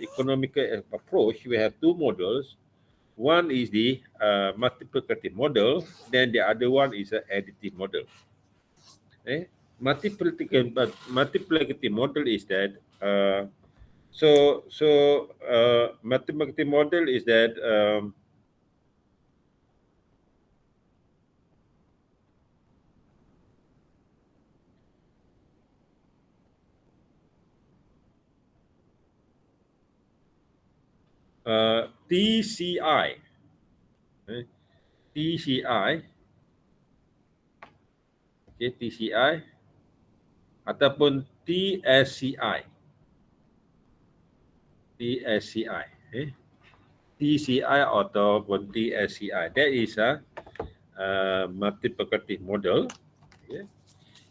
economical approach, we have two models. One is the multiplicative model, then the other one is an additive model. Multiplicative model is that multiplicative model is that TCI, TCI, okay, TCI ataupun TSCI, TSCI, TCI ataupun TSCI. That is a multiplicative model. Okay.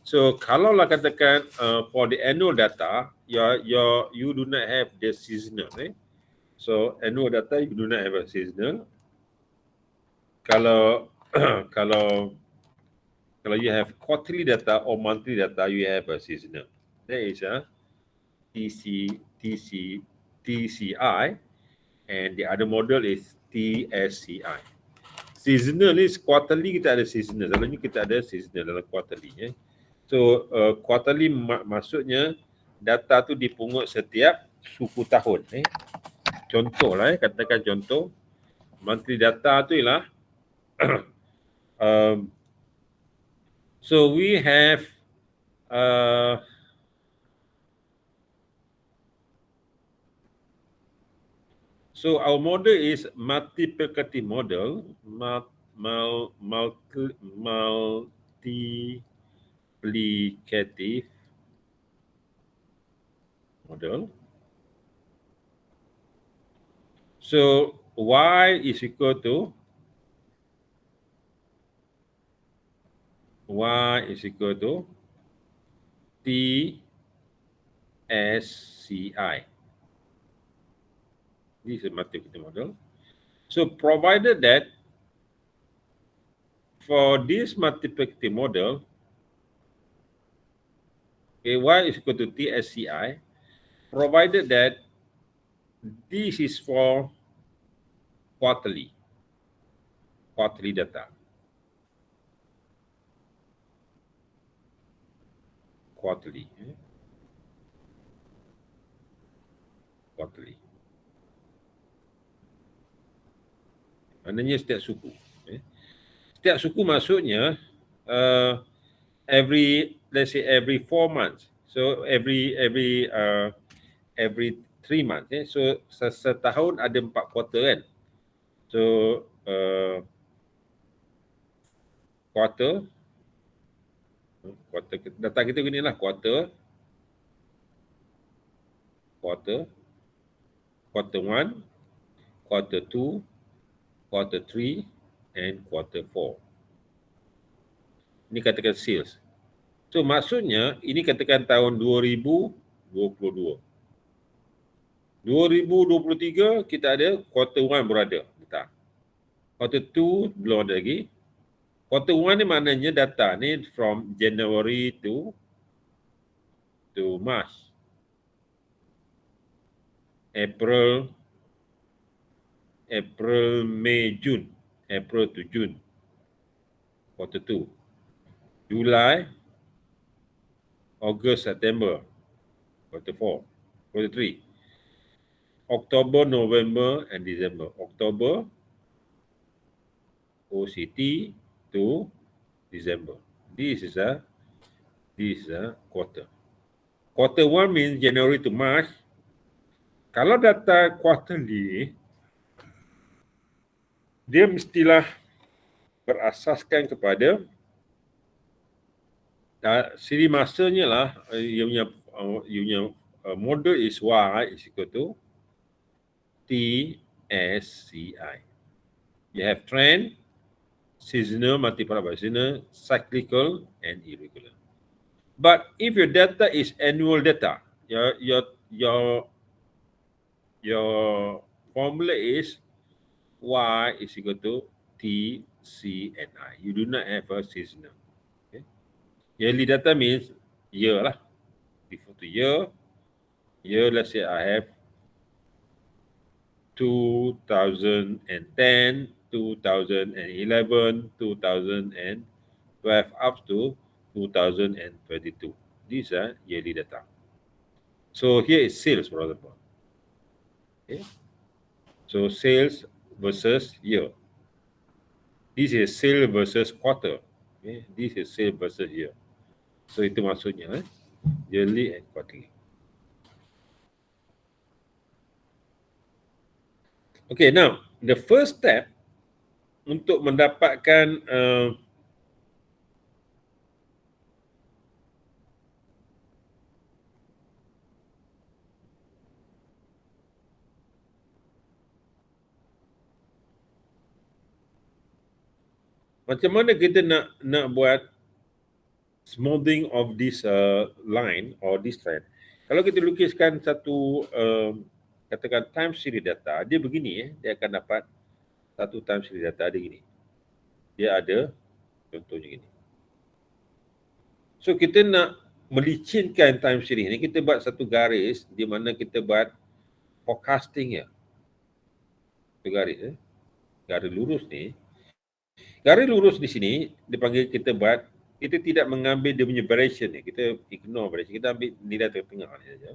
So kalau lah katakan for the annual data, you do not have the seasonal. So annual data you do not have a seasonal. Kalau kalau you have quarterly data or monthly data, you have a seasonal. That is a TCI, and the other model is TSCI. Seasonal is quarterly, kita ada seasonal. Selalunya kita ada seasonal dalam quarterly. So quarterly maksudnya data tu dipungut setiap suku tahun. Contoh lah, katakan contoh monthly data tu ialah so we have so our model is multiplicative model, multiplicative model. So y is equal to TSCI. This is a multiplicative model. So provided that for this multiplicative model, okay, y is equal to TSCI, provided that this is for quarterly data. Quarterly. Maknanya setiap suku. Setiap suku maksudnya let's say every 4 months. So every 3 months. So setahun ada 4 quarter kan. So quarter data kita gini lah, quarter 1, quarter 2, quarter 3 and quarter 4. Ini katakan sales. So maksudnya ini katakan tahun 2022. 2023 kita ada quarter 1 berada data. Quarter 2 belum ada lagi. Quarter 1 ni maknanya data ni from January to March. April, May, June. April to June. Quarter 2. July, August, September. Quarter 4. Quarter 3. October, November and December. October, OCT to December. This is a quarter. Quarter 1 means January to March. Kalau data quarterly, dia mestilah berasaskan kepada siri masanya lah, you punya model is Y is equal to TSCI. You have trend, seasonal multiplied by seasonal, cyclical and irregular. But if your data is annual data, your formula is Y is equal to TCNI. You do not have a seasonal. Okay. Yearly data means year lah. Before to year, let's say I have 2010, 2011, 2012 up to 2022. These are yearly data. So here is sales, for example. Okay. So sales versus year. This is sale versus quarter. Okay. This is sale versus year. So itu maksudnya yearly and quarterly. Okay, now the first step untuk mendapatkan macam mana kita nak buat smoothing of this line or this trend. Kalau kita lukiskan satu katakan time series data, dia begini dia akan dapat satu time series data dia gini. Dia ada contohnya gini. So kita nak melicinkan time series ni, kita buat satu garis di mana kita buat forecasting ya. Itu garis garis lurus ni. Garis lurus di sini dipanggil kita buat, kita tidak mengambil dia punya variation ni, kita ignore variation, kita ambil nilai tengah ni saja.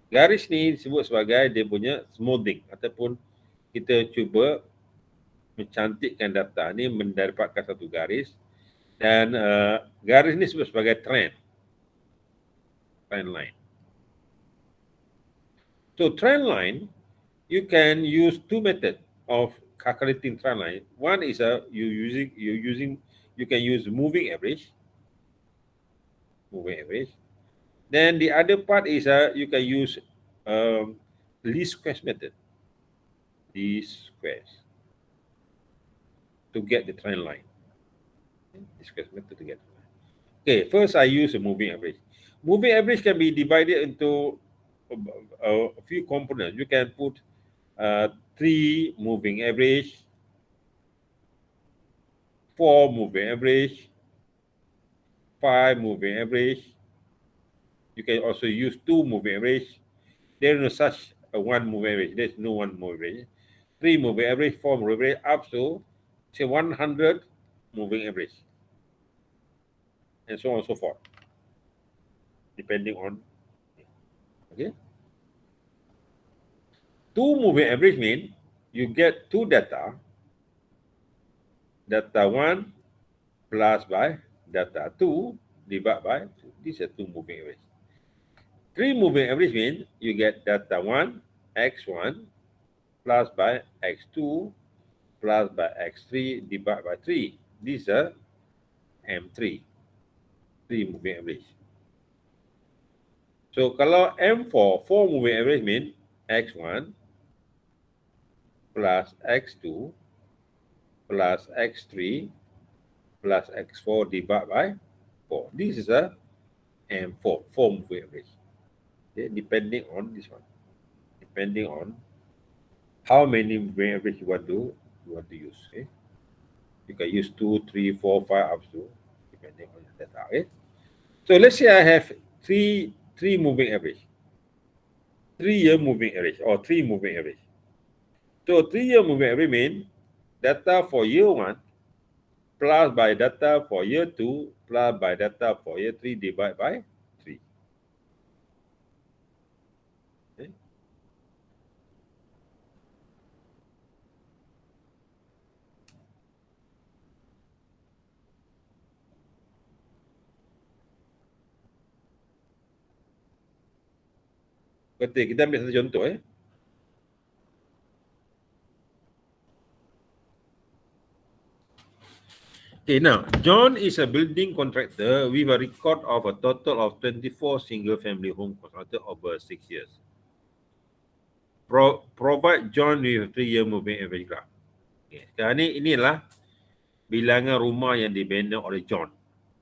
Garis ni disebut sebagai dia punya smoothing ataupun kita cuba mencantikkan data ni mendapatkan satu garis dan garis ni disebut sebagai trend line. So trend line, you can use two methods of calculating trend line. One is you can use moving average. Then the other part is you can use least squares method. Least squares to get the trend line. Least squares method to get the line. Okay, first I use a moving average. Moving average can be divided into a few components. You can put 3 moving average, 4 moving average, 5 moving average. You can also use 2 moving average. There is no such a 1 moving average. There's no 1 moving average. 3 moving average, 4 moving average, up to say 100 moving average, and so on and so forth, depending on. Okay. 2 moving average mean you get 2 data. Data 1 plus by data 2 divided by 2. These are 2 moving average. 3 moving average means you get data 1, x1 plus by x2 plus by x3 divided by 3. These are M3, 3 moving average. So kalau M4, 4 moving average means x1 plus x2 plus x3 plus x4 divided by 4. This is a M4, 4 moving average. Okay, depending on this one, depending on how many moving average you want to use. Okay? You can use 2, 3, 4, 5 up to depending on the data. Okay? So let's say I have three moving average, 3-year moving average or 3 moving average. So 3-year moving average means data for year 1 plus by data for year 2 plus by data for year 3 divided by 3. Okay. Betul, kita ambil satu contoh Okay, now, John is a building contractor with a record of a total of 24 single-family home constructed over 6 years. Provide John with a 3-year moving average graph. Okay, sekarang ni inilah bilangan rumah yang dibina oleh John.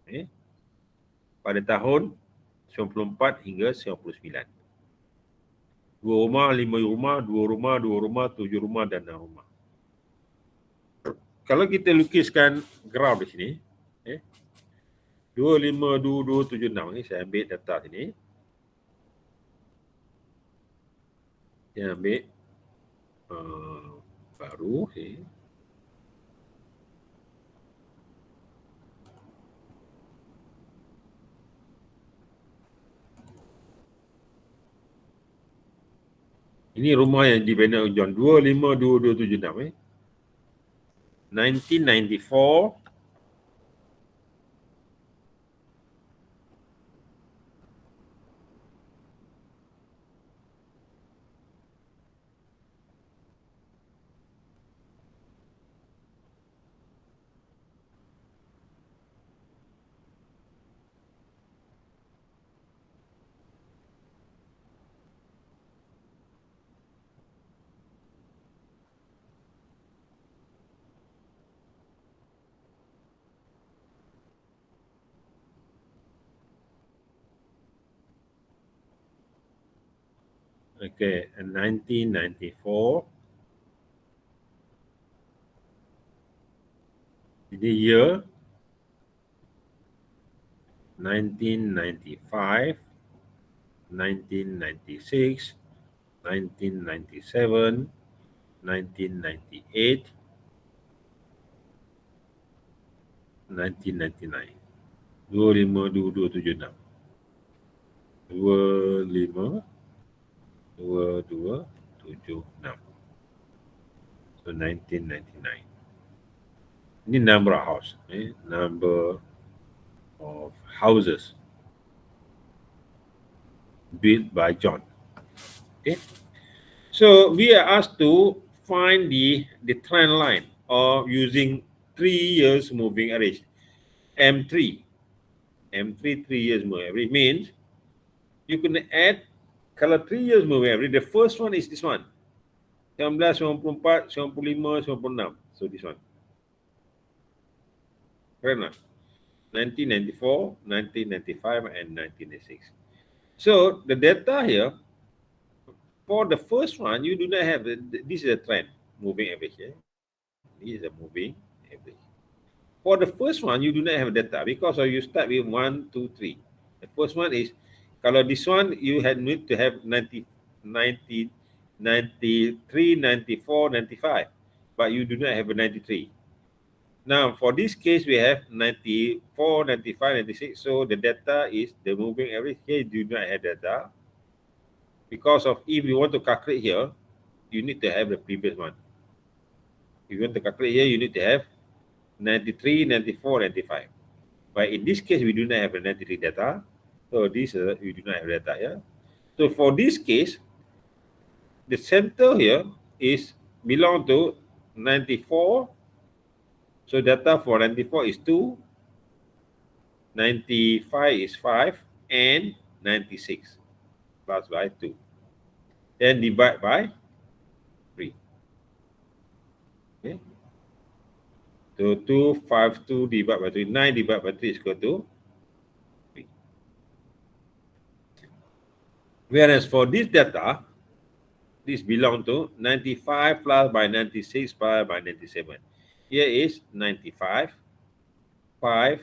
Okay, pada tahun 94 hingga 99. 2 rumah, 5 rumah, 2 rumah, 2 rumah, 7 rumah dan 6 rumah. Kalau kita lukiskan graf di sini, 2, 5, 2, 7, 6 ni, saya ambil data sini. Saya ambil baru. Okay. Ini rumah yang dibina John 252276 1994. Okay, and 1994. The year 1995, 1996, 1997, 1998, 1999. 252276. 252276. So 1999. Ini number of house, number of houses built by John. Okay. So we are asked to find the trend line or using 3 years moving average. M3. M3 3 years moving average means you can add kalau 3 years moving average, the first one is this one. 1994, 95, 96. So this one. Correct not? 1994, 1995, and 1996. So the data here, for the first one, you do not have, this is a trend, moving average. This is a moving average. For the first one, you do not have data because you start with 1, 2, 3. The first one is, kalau this one, you had need to have 90, 90, 93, 94, 95, but you do not have a 93. Now, for this case, we have 94, 95, 96. So the data is the moving average. Here, you do not have data. Because of if you want to calculate here, you need to have the previous one. If you want to calculate here, you need to have 93, 94, 95. But in this case, we do not have the 93 data. So this we do not have data here. So for this case, the center here is belong to 94. So data for 94 is 2, 95 is 5, and 96 plus by 2. Then divide by 3. Okay. So 252 divided by 3, 9 divided by 3 is equal to 3. Whereas for this data, this belong to 95 plus by 96 plus by 97. Here is 95, 5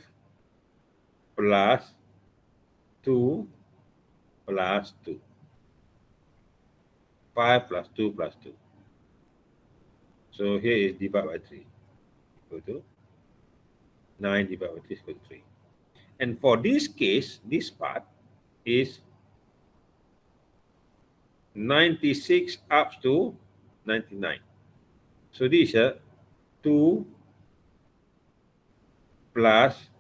plus 2 plus 2. 5 plus 2 plus 2. So here is divided by 3. Equal to 9 divided by 3 is equal to 3. And for this case, this part is 96 up to 99. So this is 2 plus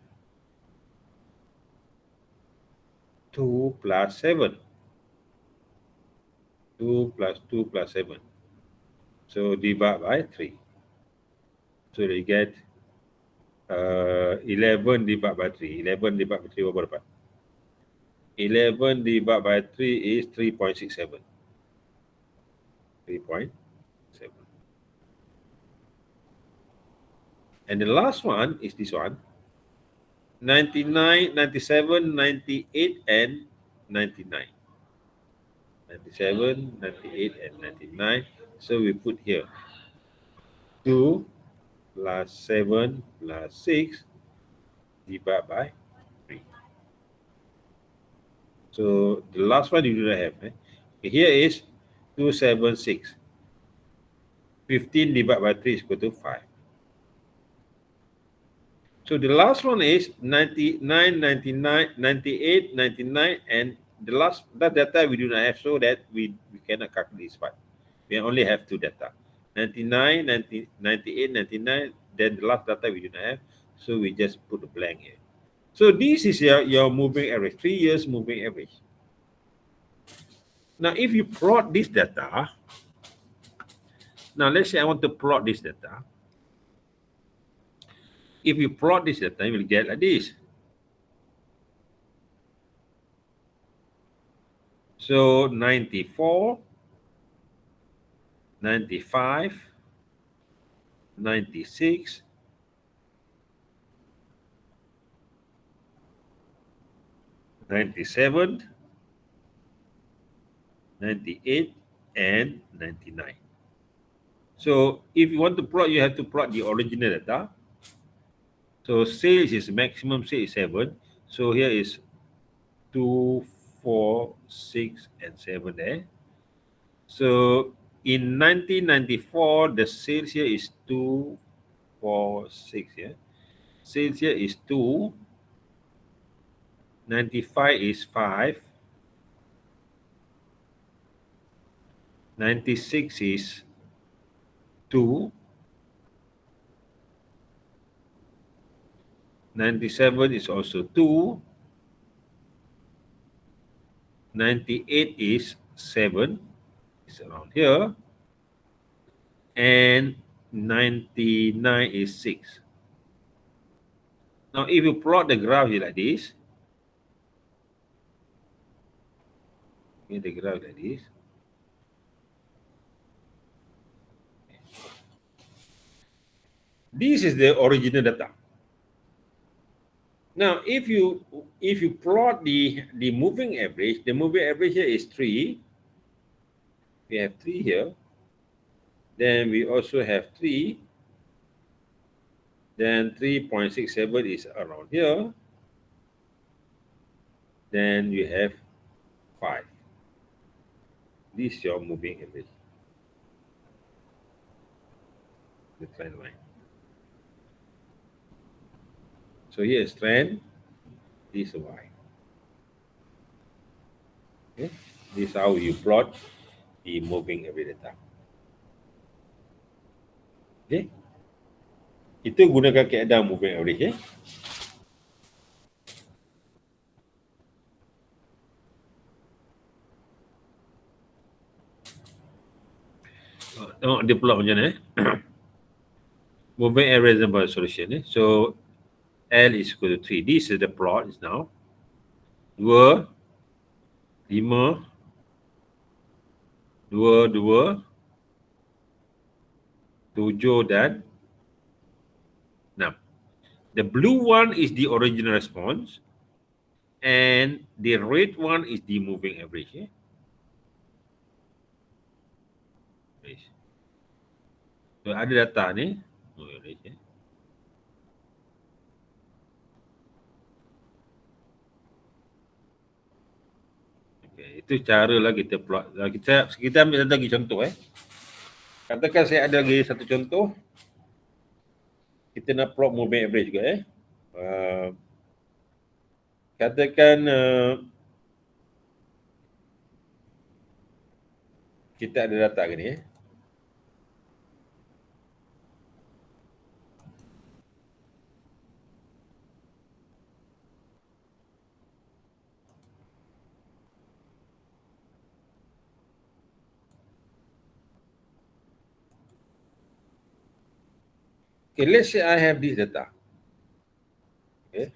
2 plus 7. 2 plus 2 plus 7. So divide by 3. So you get 11 divided by 3. 11 divided by 3 berapa dapat? 11 divided by 3 is 3.67. 3.7. And the last one is this one. 99, 97, 98, and 99. 97, 98, and 99. So we put here 2 plus 7 plus 6 divided by 3. So the last one you do not have. Here is 276. 15 divided by 3 is equal to 5. So the last one is 99, 99, 98, 99, and the last that data we do not have, so that we cannot calculate this part. We only have two data, 99, 90, 98, 99, then the last data we do not have, so we just put a blank here. So this is your moving average, 3 years moving average. Now if you plot this data, now let's say I want to plot this data. If you plot this data, you will get like this. So 94, 95, 96, 97, 98, and 99. So if you want to plot, you have to plot the original data. So sales is maximum sales is 7. So here is 2, 4, 6, and 7 there. So in 1994, the sales here is 2, 4, 6 here. Sales here is 2. 95 is 5. 96 is 2. 97 is also 2. 98 is 7. It's around here. And 99 is 6. Now, if you plot the graph here like this, the graph like this, this is the original data. Now, if you plot the moving average, the moving average here is 3. We have 3 here. Then we also have 3. Then 3.67 is around here. Then you have 5. This is your moving average. The trend line. So here is trend, this is Y. Okay? This is how you plot the moving average data. Okay? Itu gunakan kaedah moving average. Tengok dia plot macam mana. Moving average number solution. So L is equal to 3. This is the plot is now. 2, 5, 2, 2, 7 dan 6. The blue one is the original response and the red one is the moving average. So ada data ni. Okay, itu cara lah kita plot. Kita ambil satu lagi contoh. Katakan saya ada lagi satu contoh. Kita nak plot moving average juga. Katakan kita ada data gini. Okay, let's say I have this data. Okay.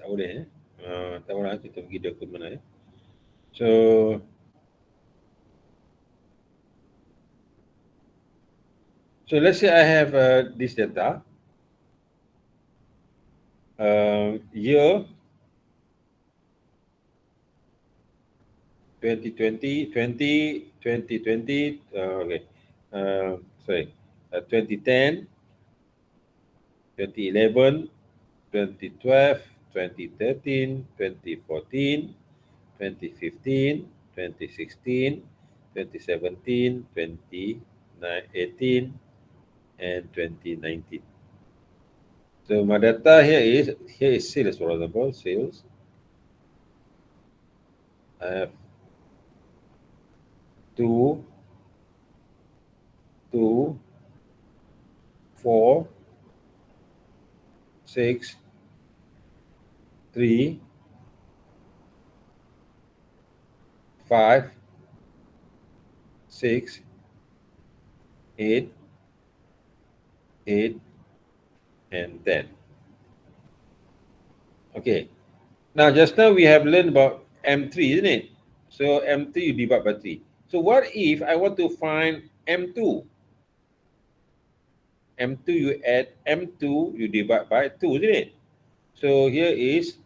Tak boleh tak boleh, kita pergi dokun mana ya. So let's say I have this data. Year 2020, 2020, okay. Sorry, 2010, 2011, 2012, 2013, 2014, 2015, 2016, 2017, 2018, and 2019. So my data here is sales, for example, sales. I have two, 4, 6, 3, 5, 6, 8, 8, and 10. Okay. Now, just now we have learned about M3, isn't it? So M3 you divide by 3. So what if I want to find M2? M2 you add M2 you divide by 2, isn't it? So here is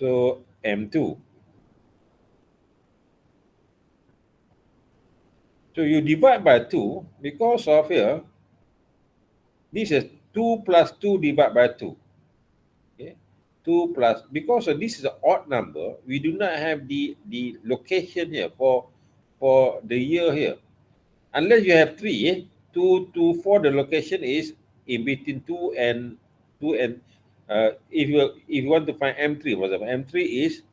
M2. So you divide by 2 because of here, this is 2 plus 2 divided by 2. Okay. 2 plus, because this is an odd number, we do not have the location here for the year here. Unless you have 3, 2 to 4, the location is in between 2 and 2 and if you want to find M3, for example, M3 is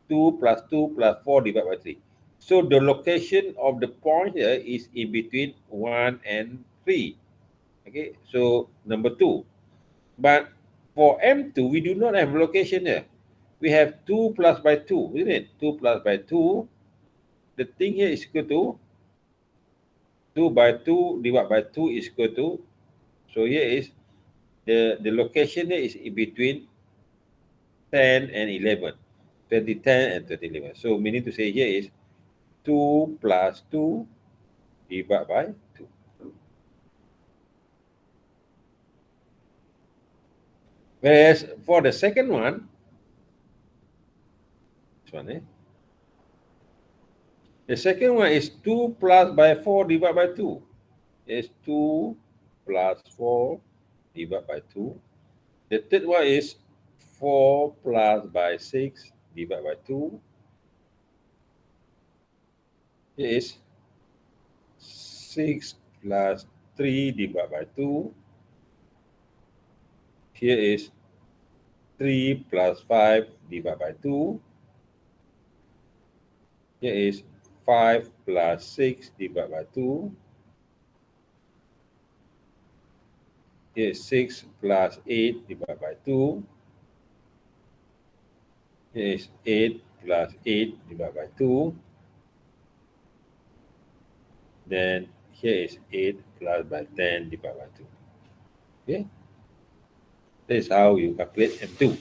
2 plus 2 plus 4 divided by 3. So the location of the point here is in between 1 and 3. Okay, so number 2. But for M2, we do not have location here. We have 2 plus by 2, isn't it? 2 plus by 2. The thing here is equal to 2 by 2 divided by 2 is equal to, so here is the location here is in between 10 and 11, 2010 and 2011. So meaning to say here is 2 plus 2 divided by 2. Whereas for the second one, this one, the second one is 2 plus by 4 divided by 2. Is 2 plus 4 divided by 2. The third one is 4 plus by 6 divided by 2. Here is 6 plus 3 divided by 2. Here is 3 plus 5 divided by 2. Here is 5 plus 6 divided by 2. Here is 6 plus 8 divided by 2. Here is 8 plus 8 divided by 2. Then here is 8 plus by 10 divided by 2. Okay? That is how you calculate M2.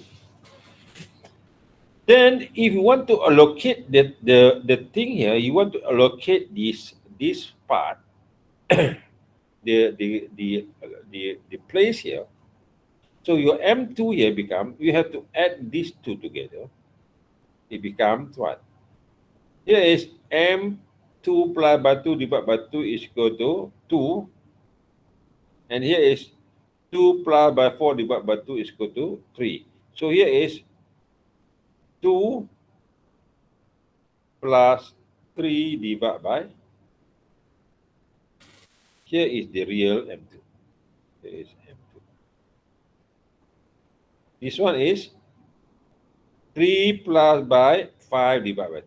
Then if you want to allocate the thing here, you want to allocate this part, the place here. So your M2 here become, you have to add these two together. It becomes what? Here is M2 plus by 2 divided by 2 is equal to 2. And here is 2 plus by 4 divided by 2 is equal to 3. So here is 2 plus 3 divided by, here is the real M2. Here is M2. This one is 3 plus by 5 divided by 2.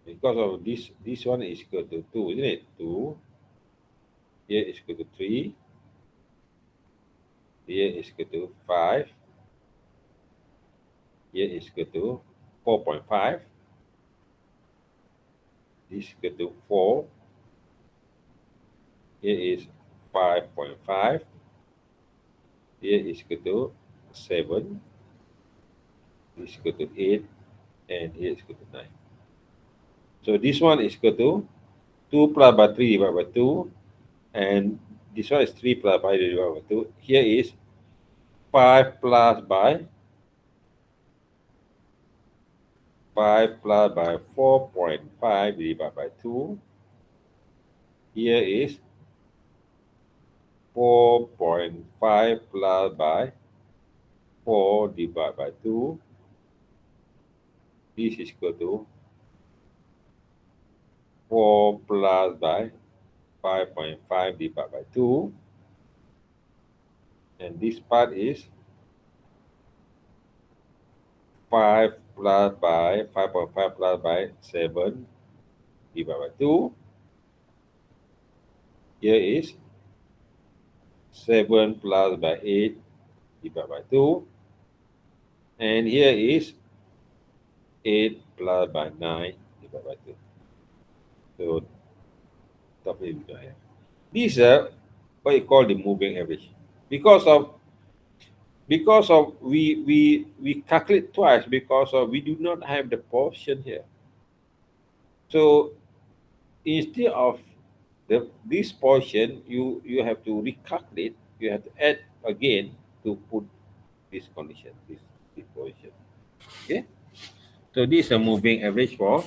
Because of this one is equal to 2, isn't it? 2. Here is equal to 3. Here is equal to 5. Here is equal to 4.5. This is equal to 4. Here is 5.5. Here is equal to 7. This is equal to 8. And here is equal to 9. So this one is equal to 2 plus by 3 divided by 2. And this one is 3 plus by divided by 2. Here is 5 plus by 4.5 divided by 2. Here is 4.5 plus by 4 divided by 2. This is equal to 4 plus by 5.5 divided by 2. And this part is 5 plus by 5.5 plus by 7 divided by 2. Here is 7 plus by 8 divided by 2. And here is 8 plus by 9 divided by 2. So, top of it. These are what you call the moving average. Because of we calculate twice because of we do not have the portion here. So instead of this portion, you have to recalculate. You have to add again to put this condition, this portion. Okay. So this is a moving average for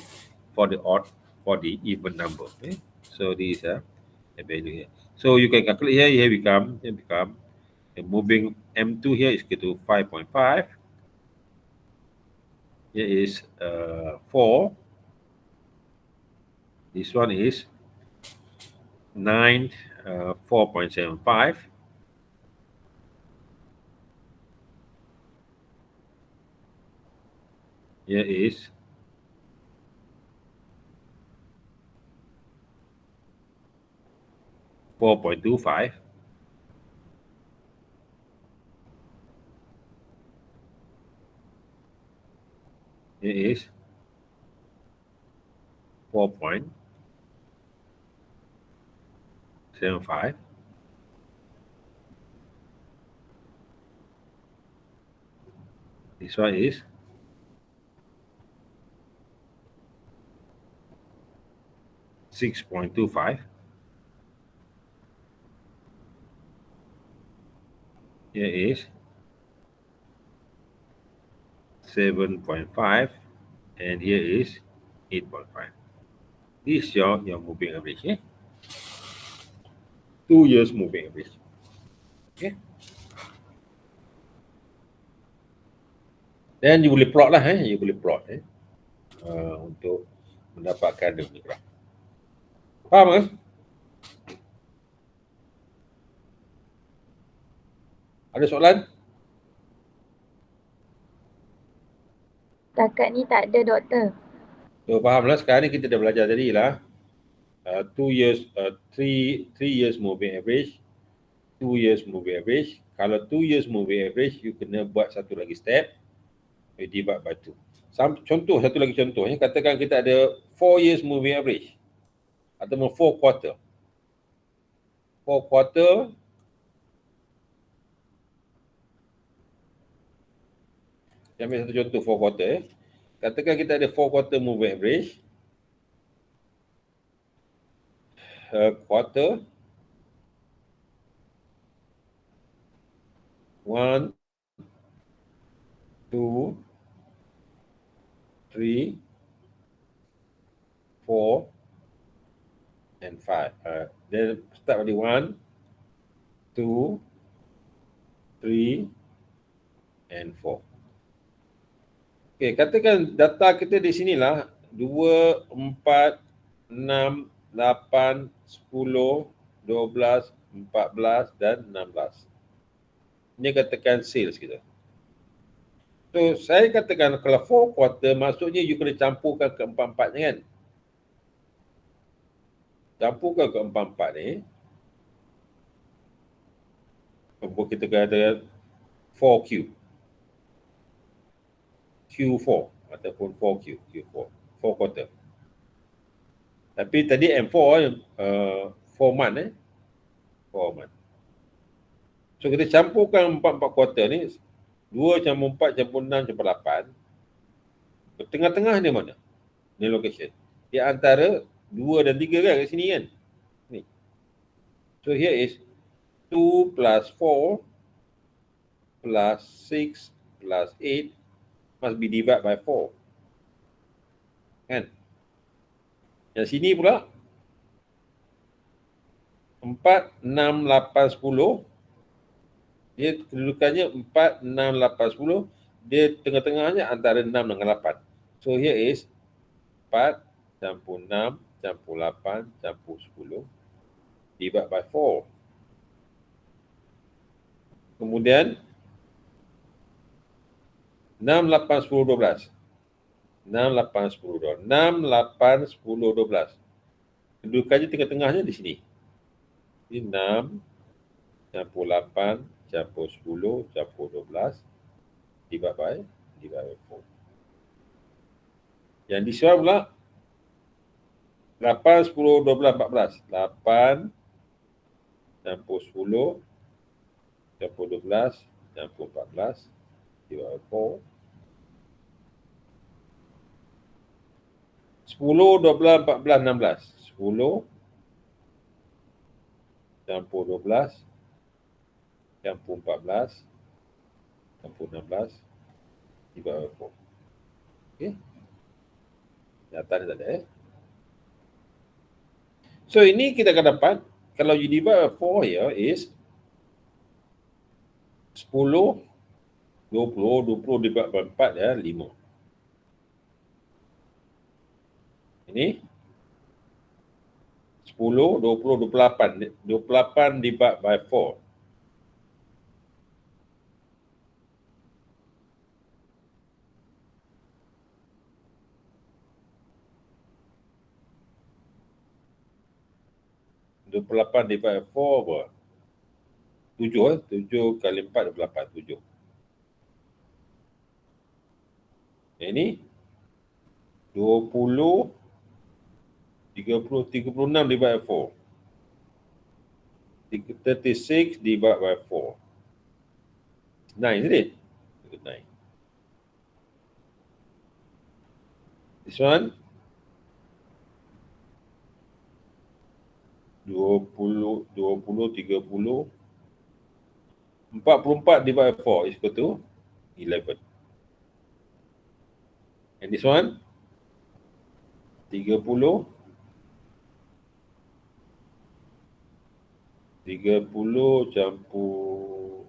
the odd, for the even number. Okay. So these are the value here. So you can calculate here. Here become the moving M2 here is equal to 5.5. Here is 4. This one is 9, 4.75. Here is 4.25. Here is 4.75. This one is 6.25. Here is 7.5, and here is 8.5. This is your moving average. Okay? 2 years moving average. Okay. Dan you boleh plot lah, you boleh plot untuk mendapatkan dia punya graf. Faham kan? Ada soalan? Setakat ni tak ada, doktor. So fahamlah, sekarang ni kita dah belajar tadi lah 2 years, 3 years moving average, 2 years moving average. Kalau 2 years moving average, you kena buat satu lagi step, you divide by 2. Contoh, satu lagi contoh, katakan kita ada 4 years moving average ataupun 4 quarter. 4 quarter, ambil satu contoh 4 quarter. Katakan kita ada 4 quarter moving average. Quarter 1, 2, 3, 4, and 5. Then start with 1, 2, 3, and 4. Okay, katakan data kita di sinilah 2, 4, 6, 8, 10, 12, 14 dan 16. Ini katakan sales kita. So, saya katakan kalau 4 quarter, maksudnya you kena campurkan keempat-empatnya kan. Campurkan keempat-empat ni. Kita kata 4Q. Q4 ataupun 4Q, Q4, 4 quarter. Tapi tadi M4, 4 month 4 month. So kita campurkan 4 kuartal ni, 2 campur 4 campur 6 campur 8. Tengah-tengah ni mana? Ni location. Di antara 2 dan 3 kan kat sini kan. Ni. So here is 2 plus 4 plus 6 plus 8 must be divided by 4. Kan? Yang sini pula 4, 6, 8, 10. Dia kedudukannya 4, 6, 8, 10. Dia tengah-tengahnya antara 6 dengan 8. So here is 4 campur 6 campur 8 campur 10 divided by 4. Kemudian 6, 8, 10, 12. 6, 8, 10, 12. 6, 8, 10, 12. Kedudukannya tengah-tengahnya di sini. Ini 6 campur 8 campur 10 campur 12 divided by 4. Yang di soal pula 8, 10, 12, 14. 8 campur 10 campur 12 campur 14 divided by 4. 10, 12, 14, 16. 10 campur 12 campur 14 campur 16 divided by 4. Okay. Data ni tak ada So ini kita akan dapat, kalau you divide by 4 here is 10, 20, 20 divide by 4 ya, 5. Ini 10, 20, 28. 28 divide by 4. Delapan divide 4 apa? 7 7 kali 4 28, 7. Ini 20 30 36 divide by 4. 36 divide by 4. 9, isn't it? 9. This one 20 30 44 divide by 4 is equal to 11. And this one 30 campur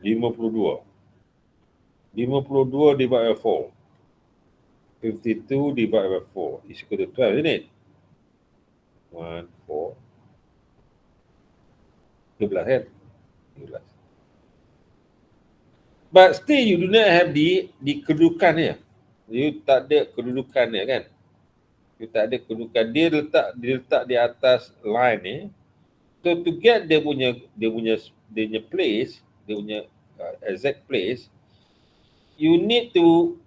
52. 52 divide by 4. 52 divide by 4 is equal to 12, isn't it? 1, 4. 12 kan? 12. But still you do not have di kedudukannya. You tak ada kedudukannya kan? You tak ada kedudukan. Dia letak di atas line ni. So to get dia punya place, dia punya exact place, you need to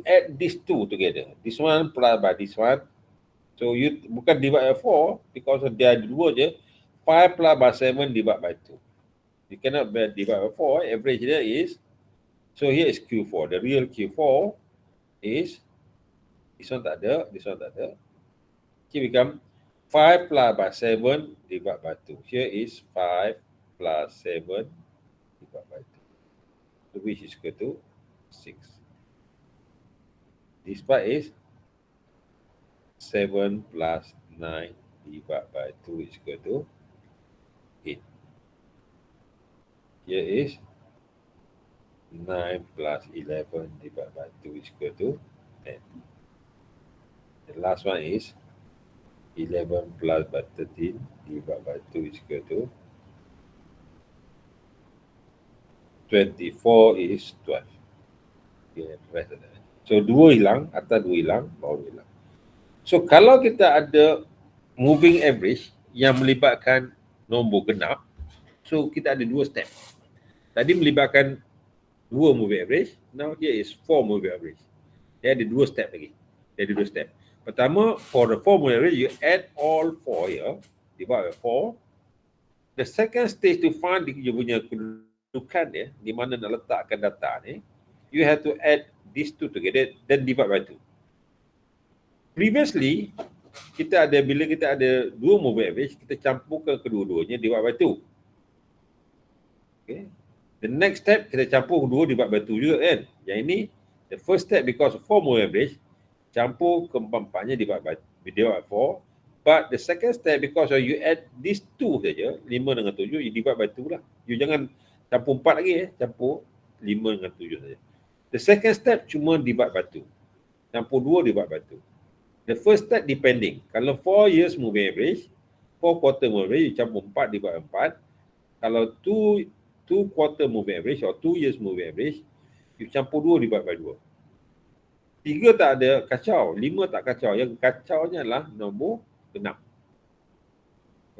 add these two together. This one plus by this one. So you bukan divide by 4 because dia ada dua je. 5 plus by 7 divide by 2. You cannot divide by 4. Average there is, so here is Q4. The real Q4 is, this one tak ada, this one tak ada. Here become 5 plus by 7 divided by 2. Here is 5 plus 7 divided by 2. So which is equal to 6. This part is 7 plus 9 divided by 2 is equal to 8. Here is 9 plus 11 divided by 2 is equal to 10. The last one is 11 plus by 13 divided by 2 is equal to 24 is 12. Okay, rest of that. So 2 hilang, atas 2 hilang, bawah 2 hilang. So kalau kita ada moving average yang melibatkan nombor genap, so kita ada 2 step. Tadi melibatkan 2 moving average, now here is 4 moving average. Dia ada 2 step lagi. Dia ada 2 step. Pertama, for the 4 moving average, you add all 4 here, divide by 4. The second stage to find dia punya kedudukan dia, di mana nak letakkan data ni, you have to add these two together, then divide by 2. Previously, bila kita ada 2 moving average, kita campurkan kedua-duanya divide by 2. Okay. The next step, kita campur kedua divide by 2 juga kan. Yang ini, the first step because of 4 moving average, campur keempat-empatnya divide by 4. But the second step because you add these 2 saja, 5 dengan 7, you divide by 2 lah. You jangan campur 4 lagi campur 5 dengan 7 saja. The second step cuma divide by 2. Campur 2 divide by 2. The first step depending. Kalau 4 years moving average, 4 quarter moving average, you campur 4 divide by 4. Kalau 2 quarter moving average or 2 years moving average, you campur 2 divide by 2. 3 tak ada kacau, 5 tak kacau. Yang kacaunya adalah nombor 6.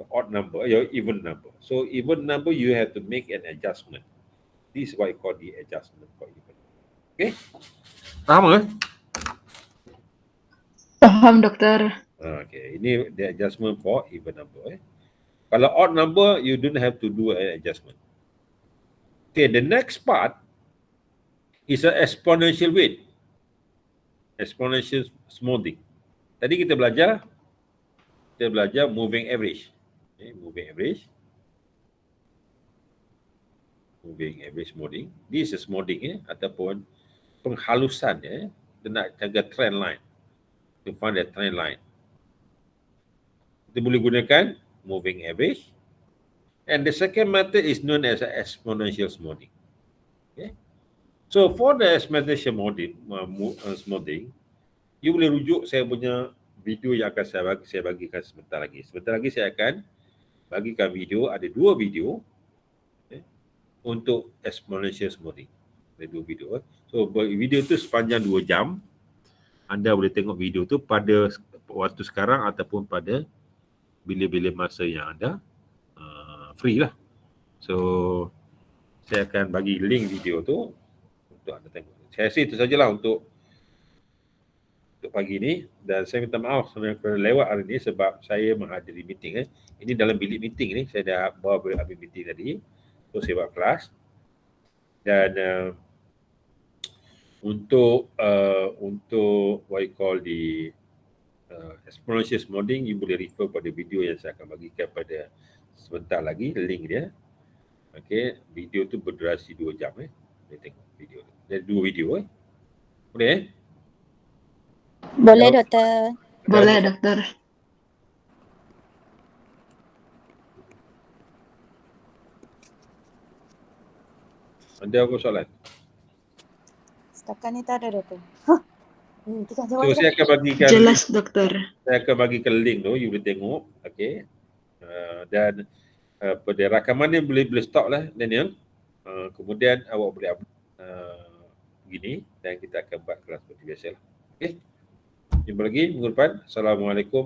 Odd number, your even number. So even number you have to make an adjustment. This is what you call the adjustment for even. Okay? Faham ke? Paham, dokter. Okay, ini the adjustment for even number. Kalau odd number, you don't have to do an adjustment. Okay, the next part is an exponential weight. Exponential smoothing. Tadi kita belajar moving average. Okay, moving average smoothing. This is smoothing ataupun penghalusan dia nak jaga trend line. To find the trend line. Kita boleh gunakan moving average. And the second method is known as exponential smoothing. Okay. So for the exponential smoothing, you boleh rujuk saya punya video yang akan saya bagikan sebentar lagi. Sebentar lagi saya akan bagikan video, ada 2 video untuk exponential smoothing. Ada 2 video. So video tu sepanjang 2 jam. Anda boleh tengok video tu pada waktu sekarang ataupun pada bila-bila masa yang anda free lah. So saya akan bagi link video tu untuk anda tengok. Saya rasa itu sajalah untuk pagi ni, dan saya minta maaf kerana lewat hari ni sebab saya menghadiri meeting. Ini dalam bilik meeting ni, saya dah bawa habis meeting tadi. So saya buat kelas. Dan untuk what you call the exponential smoothing, you boleh refer pada video yang saya akan bagikan pada sebentar lagi, link dia. Okay, video tu berdurasi 2 jam. Boleh tengok video tu. Jadi 2 video. Boleh Boleh, doktor. Boleh, dokter. Ada apa soalan? Setakat ni tak ada, doktor. So saya akan bagikan Jelas, dokter. Saya akan bagikan link tu, you boleh tengok. Okay. Dan pada rakaman ni boleh stop lah, Daniel. Kemudian awak boleh upload begini dan kita akan buat kelas seperti biasa lah. Okay. Jumpa lagi minggu depan. Assalamualaikum.